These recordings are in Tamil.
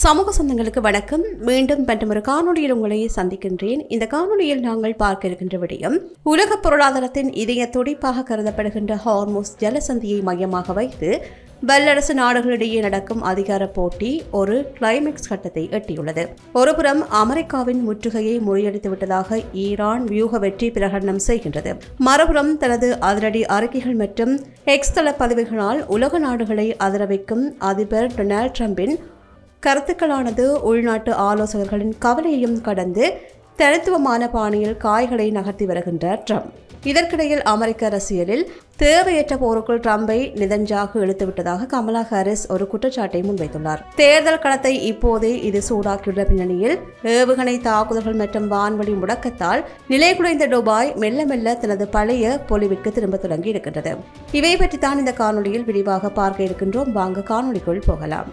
சமூக சொந்தங்களுக்கு வணக்கம். மீண்டும் ஒரு காணொலியில் உங்களை சந்திக்கின்றேன். இந்த காணொலியில் நாங்கள் பார்க்க இருக்கின்ற விடயம், உலக பொருளாதாரத்தின் இதய துடிப்பாக கருதப்படுகின்ற ஹார்மோஸ் ஜலசந்தியை மையமாக வைத்து வல்லரசு நாடுகளிடையே நடக்கும் அதிகார போட்டி ஒரு கிளைமேக்ஸ் கட்டத்தை எட்டியுள்ளது. ஒருபுறம் அமெரிக்காவின் முற்றுகையை முறியடித்து விட்டதாக ஈரான் வியூக வெற்றி பிரகடனம் செய்கின்றது. மறுபுறம் தனது அதிரடி அறிக்கைகள் மற்றும் எக்ஸ் தள பதிவுகளால் உலக நாடுகளை அதிர வைக்கும் அதிபர் டொனால்ட் ட்ரம்பின் கருத்துக்களானது உள்நாட்டு ஆலோசகர்களின் கவலையையும் கடந்து தனித்துவமான பாணியில் காய்களை நகர்த்தி வருகின்றார் ட்ரம்ப். இதற்கிடையில் அமெரிக்க அரசியலில் தேவையற்ற போருக்குள் ட்ரம்பை நிதஞ்சாக இழுத்துவிட்டதாக கமலா ஹாரிஸ் ஒரு குற்றச்சாட்டை முன்வைத்துள்ளார். தேர்தல் களத்தை இப்போதே இது சூடாக்கியுள்ள பின்னணியில் ஏவுகணை தாக்குதல்கள் மற்றும் வான்வழி முடக்கத்தால் நிலை குலைந்த துபாய் மெல்ல மெல்ல தனது பழைய பொலிவிற்கு திரும்ப தொடங்கி இருக்கின்றது. இவை பற்றித்தான் இந்த காணொலியில் விரிவாக பார்க்க இருக்கின்றோம். வாங்க காணொலிக்குள் போகலாம்.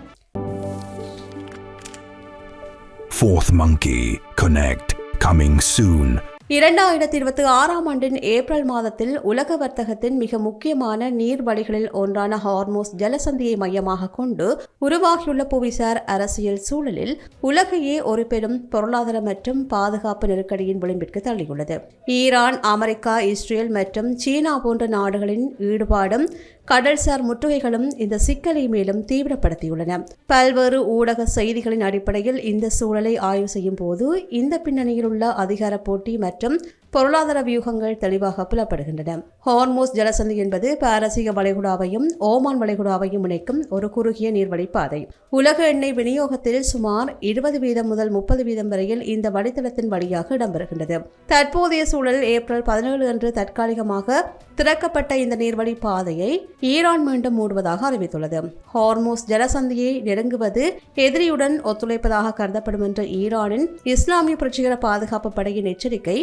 Fourth Monkey Connect coming soon. 2026 ஆண்டின் ஏப்ரல் மாதத்தில் உலக வர்த்தகத்தின் மிக முக்கியமான நீர்வழிகளில் ஒன்றான ஹார்மோஸ் ஜலசந்தியை மையமாக கொண்டு உருவாகியுள்ள புவிசார் அரசியல் சூழலில் உலகையே ஒரு பெரும் பொருளாதார மற்றும் பாதுகாப்பு நெருக்கடியின் விளிம்பிற்கு தள்ளியுள்ளது. ஈரான், அமெரிக்கா, இஸ்ரேல் மற்றும் சீனா போன்ற நாடுகளின் ஈடுபாடும் கடல்சார் முற்றுகைகளும் இந்த சிக்கலை மேலும் தீவிரப்படுத்தியுள்ளன. பல்வேறு ஊடக செய்திகளின் அடிப்படையில் இந்த சூழலை ஆய்வு செய்யும் போது இந்த பின்னணியில் உள்ள அதிகார போட்டி மற்றும் பொருளாதார வியூகங்கள் தெளிவாக புலப்படுகின்றன. ஹார்மோஸ் ஜலசந்தி என்பது பாரசீக வளைகுடாவையும் ஓமான் வளைகுடாவையும் இணைக்கும் ஒரு குறுகிய நீர்வழி பாதை. உலக எண்ணெய் விநியோகத்தில் சுமார் 20% முதல் 30% வரையில் இந்த வழித்தடத்தின் வழியாக இடம்பெறுகின்றது. தற்போதைய சூழல் ஏப்ரல் 17 அன்று தற்காலிகமாக திறக்கப்பட்ட இந்த நீர்வழி பாதையை ஈரான் மீண்டும் மூடுவதாக அறிவித்துள்ளது. ஹார்மோஸ் ஜலசந்தியை நெருங்குவது எதிரியுடன் ஒத்துழைப்பதாக கருதப்படும் என்ற ஈரானின் இஸ்லாமிய புரட்சிகர பாதுகாப்பு படையின் எச்சரிக்கை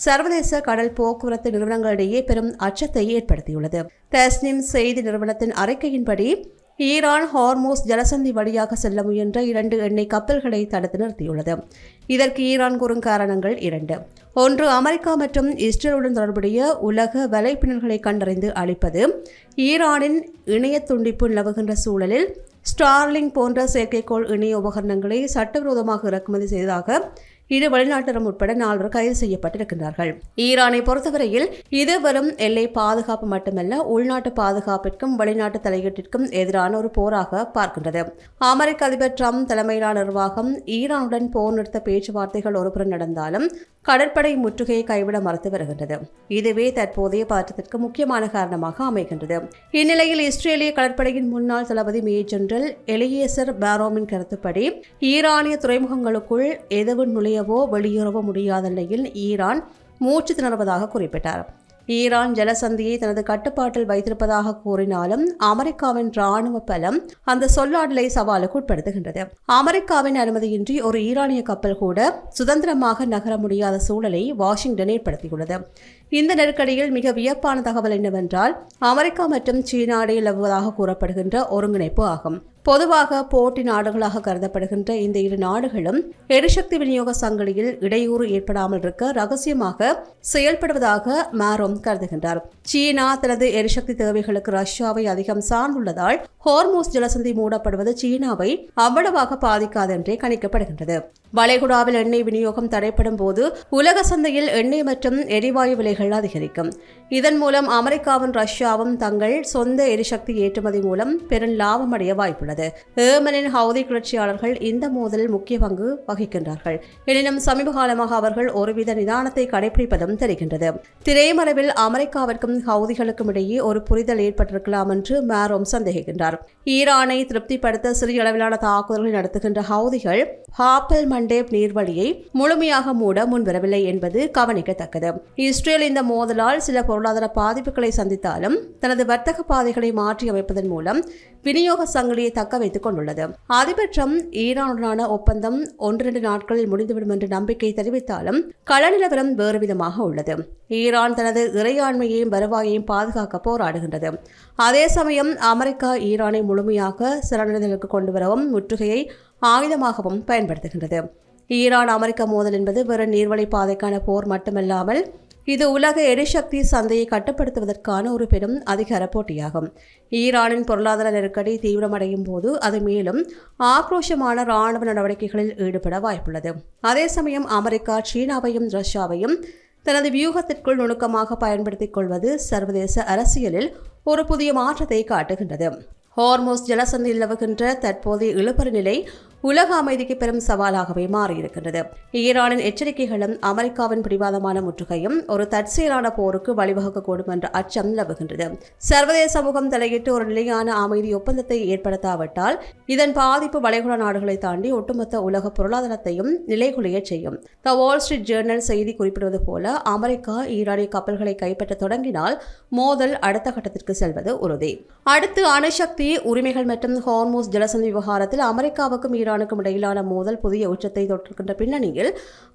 சர்வதேச கடல் போக்குவரத்து நிறுவனங்களிடையே பெரும் அச்சத்தை ஏற்படுத்தியுள்ளது. தஸ்னிம் செய்தி நிறுவனத்தின் அறிக்கையின்படி ஈரான் ஹார்மோஸ் ஜலசந்தி வழியாக செல்ல முயன்ற 2 எண்ணெய் கப்பல்களை தடுத்து நிறுத்தியுள்ளது. இதற்கு ஈரான் கூறும் காரணங்கள் 2. ஒன்று, அமெரிக்கா மற்றும் இஸ்ரேலுடன் தொடர்புடைய உலக வலைப்பின்னல்களை கண்டறிந்து அளிப்பது. ஈரானின் இணைய துண்டிப்பு நிலவுகின்ற சூழலில் ஸ்டார்லிங் போன்ற செயற்கைக்கோள் இணைய உபகரணங்களை சட்டவிரோதமாக இறக்குமதி செய்ததாக இரு வெளிநாட்டினரும் உட்பட 4 கைது செய்யப்பட்டிருக்கிறார்கள். ஈரானை பொறுத்தவரையில் இது வெறும் எல்லை பாதுகாப்பு மட்டுமல்ல, உள்நாட்டு பாதுகாப்பிற்கும் வெளிநாட்டு தலையீட்டிற்கும் எதிரான ஒரு போராக பார்க்கின்றது. அமெரிக்க அதிபர் ட்ரம்ப் தலைமையிலான நிர்வாகம் ஈரானுடன் போர் நிறுத்த பேச்சுவார்த்தைகள் ஒருபுறம் நடந்தாலும் கடற்படை முற்றுகையை கைவிட மறுத்து வருகின்றது. இதுவே தற்போதைய பதற்றத்திற்கு முக்கியமான காரணமாக அமைகின்றது. இந்நிலையில் இஸ்ரேலிய கடற்படையின் முன்னாள் தளபதி மேஜர் ஜெனரல் எலியேசர் பாரோமின் கருத்துப்படி ஈரானிய துறைமுகங்களுக்குள் எதுவும் நுழையவோ வெளியேறவோ முடியாத நிலையில் ஈரான் மூச்சு திணறுவதாக குறிப்பிட்டார். ஈரான் ஜலசந்தியை தனது கட்டுப்பாட்டில் வைத்திருப்பதாக கூறினாலும் அமெரிக்காவின் ராணுவ பலம் அந்த சொல்லாடலை சவாலுக்கு உட்படுத்துகின்றது. அமெரிக்காவின் அனுமதியின்றி ஒரு ஈரானிய கப்பல் கூட சுதந்திரமாக நகர முடியாத சூழலை வாஷிங்டன் ஏற்படுத்தியுள்ளது. இந்த நெருக்கடியில் மிக வியப்பான தகவல் என்னவென்றால், அமெரிக்கா மற்றும் சீனா இடையே நிலவுவதாக கூறப்படுகின்ற ஒருங்கிணைப்பு ஆகும். பொதுவாக போட்டி நாடுகளாக கருதப்படுகின்ற இந்த இரு நாடுகளும் எரிசக்தி விநியோக சங்கிலியில் இடையூறு ஏற்படாமல் இருக்க ரகசியமாக செயல்படுவதாக மாரோம் கருதுகின்றார். சீனா தனது எரிசக்தி தேவைகளுக்கு ரஷ்யாவை அதிகம் சார்ந்துள்ளதால் ஹார்மோஸ் ஜலசந்தி மூடப்படுவது சீனாவை அவ்வளவாக பாதிக்காது என்றே கணிக்கப்படுகின்றது. வளைகுடாவில் எண்ணெய் விநியோகம் தடைப்படும் போது உலக சந்தையில் எண்ணெய் மற்றும் எரிவாயு விலைகள் அதிகரிக்கும். இதன் மூலம் அமெரிக்காவும் ரஷ்யாவும் தங்கள் சொந்த எரிசக்தி ஏற்றுமதி மூலம் பெரும் லாபம் அடைய வாய்ப்புள்ளது. ஏமனின் ஹவுதி கிளர்ச்சியாளர்கள் இந்த மோதலில் முக்கிய பங்கு வகிக்கின்றார்கள். எனினும் சமீப காலமாக அவர்கள் ஒருவித நிதானத்தை கடைபிடிப்பதும் தெரிகின்றது. திரைமறைவில் அமெரிக்காவிற்கும் ஹவுதிகளுக்கும் இடையே ஒரு புரிதல் ஏற்பட்டிருக்கலாம் என்று மாரோம் சந்தேகிக்கின்றார். ஈரானை திருப்திப்படுத்த சிறிய அளவிலான தாக்குதல்களை நடத்துகின்ற ஹவுதிகள் ஹாப்பல் மண்டேப் நீர்வழியை முழுமையாக மூட முன்வரவில்லை என்பது கவனிக்கத்தக்கது. இஸ்ரேல் இந்த மோதலால் சில பொருளாதார பாதிப்புகளை சந்தித்தாலும் தனது வர்த்தக பாதைகளை மாற்றி அமைப்பதன் மூலம் விநியோக சங்கிலியை தக்க வைத்துக் கொண்டுள்ளது. அதிபர் ட்ரம்ப் ஈரானுடனான ஒப்பந்தம் 1-2 நாட்களில் முடிந்துவிடும் என்று நம்பிக்கை தெரிவித்தாலும் கள நிலவரம் வேறு விதமாக உள்ளது. ஈரான் தனது இறையாண்மையையும் வருவாயையும் பாதுகாக்க போராடுகின்றது. அதே சமயம் அமெரிக்கா ஈரானை முழுமையாக சரணடைதலுக்கு கொண்டு வரவும் முற்றுகையை ஆயுதமாகவும் பயன்படுத்துகின்றது. ஈரான் அமெரிக்க மோதல் என்பது வெறும் நீர்வழி பாதைக்கான போர் மட்டுமல்லாமல் இது உலக எரிசக்தி சந்தையை கட்டுப்படுத்துவதற்கான ஒரு பெரும் அதிகார போட்டியாகும். ஈரானின் பொருளாதார நெருக்கடி தீவிரமடையும் போது அது மேலும் ஆக்ரோஷமான இராணுவ நடவடிக்கைகளில் ஈடுபட வாய்ப்புள்ளது. அதே சமயம் அமெரிக்கா சீனாவையும் ரஷ்யாவையும் தனது வியூகத்திற்குள் நுணுக்கமாக பயன்படுத்திக் கொள்வது சர்வதேச அரசியலில் ஒரு புதிய மாற்றத்தை காட்டுகின்றது. ஹார்மோஸ் ஜலசந்தியில் நிலவுகின்ற தற்போதைய இழுபறி நிலை உலக அமைதிக்கு பெரும் சவாலாகவே மாறியிருக்கின்றது. ஈரானின் எச்சரிக்கைகளும் அமெரிக்காவின் பிடிவாதமான முற்றுகையும் ஒரு தற்செயலான போருக்கு வழிவகுக்கக்கூடும் என்ற அச்சம் நிலவுகின்றது. சர்வதேச சமூகம் தலையிட்டு ஒரு நிலையான அமைதி ஒப்பந்தத்தை ஏற்படுத்தாவிட்டால் இதன் பாதிப்பு வளைகுடா நாடுகளை தாண்டி ஒட்டுமொத்த உலக பொருளாதாரத்தையும் நிலைகுலைய செய்யும். த வால் ஸ்ட்ரீட் ஜேர்னல் செய்தி குறிப்பிடுவது போல அமெரிக்கா ஈரானிய கப்பல்களை கைப்பற்ற தொடங்கினால் மோதல் அடுத்த கட்டத்திற்கு செல்வது உறுதி. அடுத்து அணுசக்தி உரிமைகள் மற்றும் ஹார்மோஸ் ஜலசந்தி விவகாரத்தில் அமெரிக்காவுக்கும் ஈரானுக்கும் இடையிலான மோதல் புதிய உச்சத்தை தொட்டிருக்கின்ற பின்னணியில்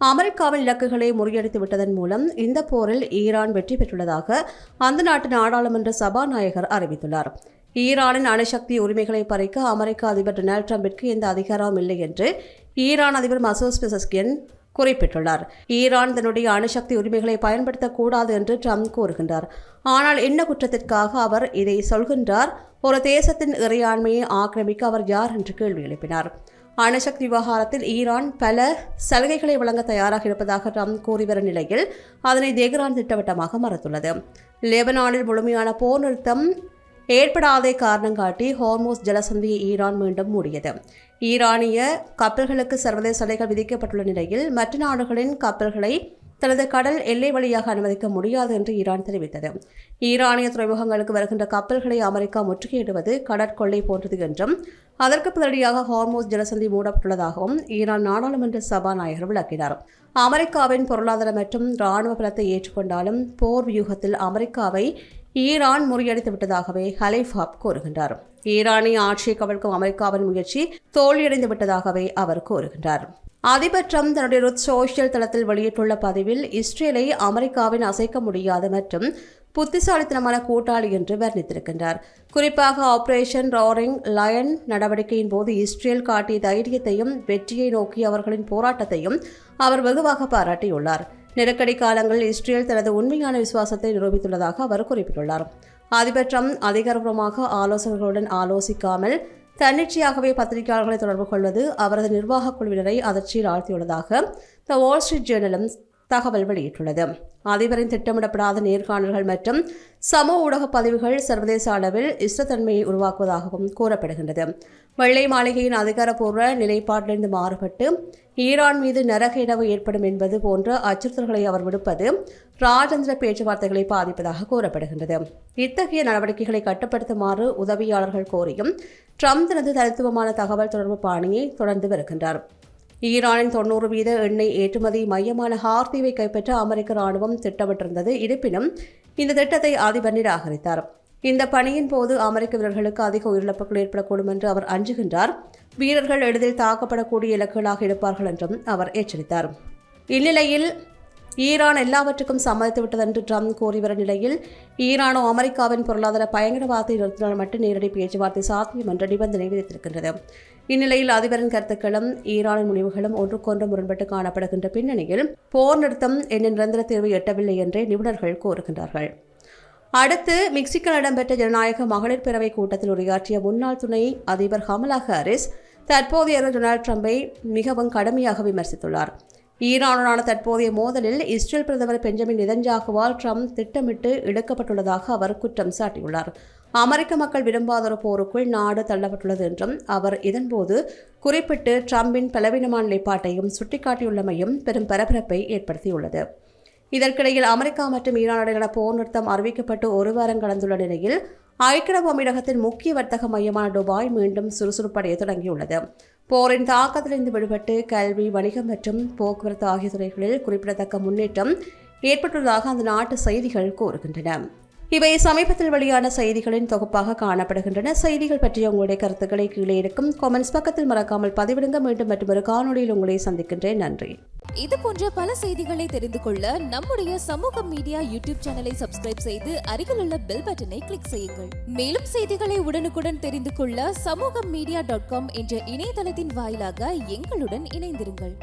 அமெரிக்காவின் இலக்குகளை முறியடித்து விட்டதன் மூலம் இந்த போரில் ஈரான் வெற்றி பெற்றுள்ளதாக அந்த நாட்டு நாடாளுமன்ற சபாநாயகர் அறிவித்துள்ளார். ஈரானின் அணுசக்தி உரிமைகளை பறிக்க அமெரிக்க அதிபர் டொனால்டு டிரம்பிற்கு எந்த அதிகாரமும் இல்லை என்று ஈரான் அதிபர் மசூத் பெசஸ்கியன் குறிப்பிட்டுள்ளார். ஈரான் தன்னுடைய அணுசக்தி உரிமைகளை பயன்படுத்தக்கூடாது என்று ட்ரம்ப் கூறுகின்றார். ஆனால் என்ன குற்றத்திற்காக அவர் இதை சொல்கின்றார்? ஒரு தேசத்தின் இறையாண்மையை ஆக்கிரமிக்க அவர் யார் என்று கேள்வி எழுப்பினார். அணுசக்தி விவகாரத்தில் ஈரான் பல சலுகைகளை வழங்க தயாராக இருப்பதாக ட்ரம்ப் கூறி வரும் நிலையில் அதனை தெஹ்ரான் திட்டவட்டமாக மறுத்துள்ளது. லெபனானில் முழுமையான போர் நிறுத்தம் ஏற்படாதே காரணம் காட்டி ஹார்மோஸ் ஜலசந்தியை ஈரான் மீண்டும் மூடியது. ஈரானிய கப்பல்களுக்கு சர்வதேச தடைகள் விதிக்கப்பட்டுள்ள நிலையில் மற்ற நாடுகளின் கப்பல்களை தனது கடல் எல்லை வழியாக அனுமதிக்க முடியாது என்று ஈரான் தெரிவித்தது. ஈரானிய துறைமுகங்களுக்கு வருகின்ற கப்பல்களை அமெரிக்கா முற்றுகையிடுவது கடற்கொள்ளை போன்றது என்றும் அதற்கு பதிலடியாக ஹார்மோஸ் ஜலசந்தி மூடப்பட்டுள்ளதாகவும் ஈரான் நாடாளுமன்ற சபாநாயகர் விளக்கினார். அமெரிக்காவின் பொருளாதார மற்றும் இராணுவ பலத்தை ஏற்றுக்கொண்டாலும் போர் வியூகத்தில் அமெரிக்காவை ஈரான் முறியடித்து விட்டதாகவே ஹலைஃபாப் கூறுகின்றார். ஈரானிய ஆட்சியை கவிழ்க்கும் அமெரிக்காவின் முயற்சி தோல்வியடைந்து விட்டதாகவே அவர் கூறுகின்றார். அதிபர் ட்ரம்ப் தன்னுடைய ருத் சோஷியல் தளத்தில் வெளியிட்டுள்ள பதிவில் இஸ்ரேலை அமெரிக்காவின் அசைக்க முடியாத மற்றும் புத்திசாலித்தனமான கூட்டாளி என்று வர்ணித்திருக்கின்றார். குறிப்பாக ஆபரேஷன் ரோரிங் லயன் நடவடிக்கையின் போது இஸ்ரேல் காட்டிய தைரியத்தையும் வெற்றியை நோக்கி அவர்களின் போராட்டத்தையும் அவர் வெகுவாக பாராட்டியுள்ளார். நெருக்கடி காலங்களில் இஸ்ரேல் தனது உண்மையான விசுவாசத்தை நிரூபித்துள்ளதாக அவர் குறிப்பிட்டுள்ளார். அதிபர் ட்ரம்ப் அதிகாரப்பூர்வமாக ஆலோசகர்களுடன் ஆலோசிக்காமல் தன்னிச்சையாகவே பத்திரிகையாளர்களை தொடர்பு கொள்வது அவரது நிர்வாகக் குழுவினரை அதிர்ச்சியில் ஆழ்த்தியுள்ளதாக த வால் ஸ்ட்ரீட் ஜேர்னலும் தகவல் வெளியிட்டுள்ளது. அதிபரின் திட்டமிடப்படாத நேர்காணல்கள் மற்றும் சமூக ஊடக பதிவுகள் சர்வதேச அளவில் இஷ்டத்தன்மையை உருவாக்குவதாகவும் கூறப்படுகின்றது. வெள்ளை மாளிகையின் அதிகாரப்பூர்வ நிலைப்பாட்டிலிருந்து மாறுபட்டு ஈரான் மீது நரக இழவு ஏற்படும் என்பது போன்ற அச்சுறுத்தல்களை அவர் விடுப்பது ராஜேந்திர பேச்சுவார்த்தைகளை பாதிப்பதாக கூறப்படுகின்றது. இத்தகைய நடவடிக்கைகளை கட்டுப்படுத்துமாறு உதவியாளர்கள் கோரியும் ட்ரம்ப் தனது தனித்துவமான தகவல் தொடர்பு பாணியை தொடர்ந்து வருகின்றார். ஈரானின் 90% எண்ணெய் ஏற்றுமதி மையமான ஹார்தீவை கைப்பற்ற அமெரிக்க ராணுவம் திட்டமிட்டிருந்தது. இருப்பினும் இந்த திட்டத்தை அதிபர் நிராகரித்தார். இந்த பணியின் போது அமெரிக்க வீரர்களுக்கு அதிக உயிரிழப்புகள் ஏற்படக்கூடும் என்று அவர் அஞ்சுகின்றார். வீரர்கள் எளிதில் தாக்கப்படக்கூடிய இலக்குகளாக இருப்பார்கள் என்றும் அவர் எச்சரித்தார். இந்நிலையில் ஈரான் எல்லாவற்றுக்கும் சம்மதித்து விட்டதென்று ட்ரம்ப் கூறி வரும் நிலையில் ஈரானோ அமெரிக்காவின் பொருளாதார பயங்கரவாதத்தை நிறுத்தினால் மட்டும் நேரடி பேச்சுவார்த்தை சாத்தியம் என்ற நிபந்தனை விதித்திருக்கின்றது. இந்நிலையில் அதிபரின் கருத்துக்களும் ஈரானின் முடிவுகளும் ஒன்றுக்கொன்று முரண்பட்டு காணப்படுகின்ற பின்னணியில் போர் நிறுத்தம் என்ன நிரந்தர தீர்வை எட்டவில்லை என்றே நிபுணர்கள் கூறுகின்றார்கள். அடுத்து மெக்சிகோவில் இடம்பெற்ற ஜனநாயக மகளிர் பேரவை கூட்டத்தில் உரையாற்றிய முன்னாள் துணை அதிபர் கமலா ஹாரிஸ் தற்போதைய டொனால்டு ட்ரம்பை மிகவும் கடுமையாக விமர்சித்துள்ளார். ஈரானுடனான தற்போதைய மோதலில் இஸ்ரேல் பிரதமர் பெஞ்சமின் நெதன்யாகுவால் ட்ரம்ப் திட்டமிட்டு இழுக்கப்பட்டுள்ளதாக அவர் குற்றம் சாட்டியுள்ளார். அமெரிக்க மக்கள் விரும்பாத ஒரு போருக்குள் நாடு தள்ளப்பட்டுள்ளது என்றும் அவர் இதன்போது குறிப்பிட்டு ட்ரம்பின் பலவீனமான நிலைப்பாட்டையும் சுட்டிக்காட்டியுள்ளமையும் பெரும் பரபரப்பை ஏற்படுத்தியுள்ளது. இதற்கிடையில் அமெரிக்கா மற்றும் ஈரான் இடையிலான போர் நிறுத்தம் அறிவிக்கப்பட்டு ஒரு வாரம் கடந்துள்ள நிலையில் ஐக்கிய அரபு அமீரகத்தின் முக்கிய வர்த்தக மையமான துபாய் மீண்டும் சுறுசுறுப்படைய தொடங்கியுள்ளது. போரின் தாக்கத்திலிருந்து விடுபட்டு கல்வி, வணிகம் மற்றும் போக்குவரத்து ஆகிய துறைகளில் குறிப்பிடத்தக்க முன்னேற்றம் ஏற்பட்டுள்ளதாக அந்த நாட்டு செய்திகள் கூறுகின்றன. இவை சமீபத்தில் வெளியான செய்திகளின் தொகுப்பாக காணப்படுகின்றன. செய்திகள் பற்றிய உங்களுடைய கருத்துக்களை கீழே இருக்கும் கமெண்ட்ஸ் பக்கத்தில் மறக்காமல் பதிவிடுங்க. மீண்டும் மற்றொரு காணொலியில் உங்களை சந்திக்கின்றேன். நன்றி. இது போன்ற பல செய்திகளை தெரிந்து கொள்ள நம்முடைய சமூக மீடியா யூடியூப் சேனலை சப்ஸ்கிரைப் செய்து அருகில் உள்ள பெல் பட்டனை கிளிக் செய்யுங்கள். மேலும் செய்திகளை உடனுக்குடன் தெரிந்து கொள்ள samoogamedia.com என்ற இணையதளத்தின் வாயிலாக எங்களுடன் இணைந்திருங்கள்.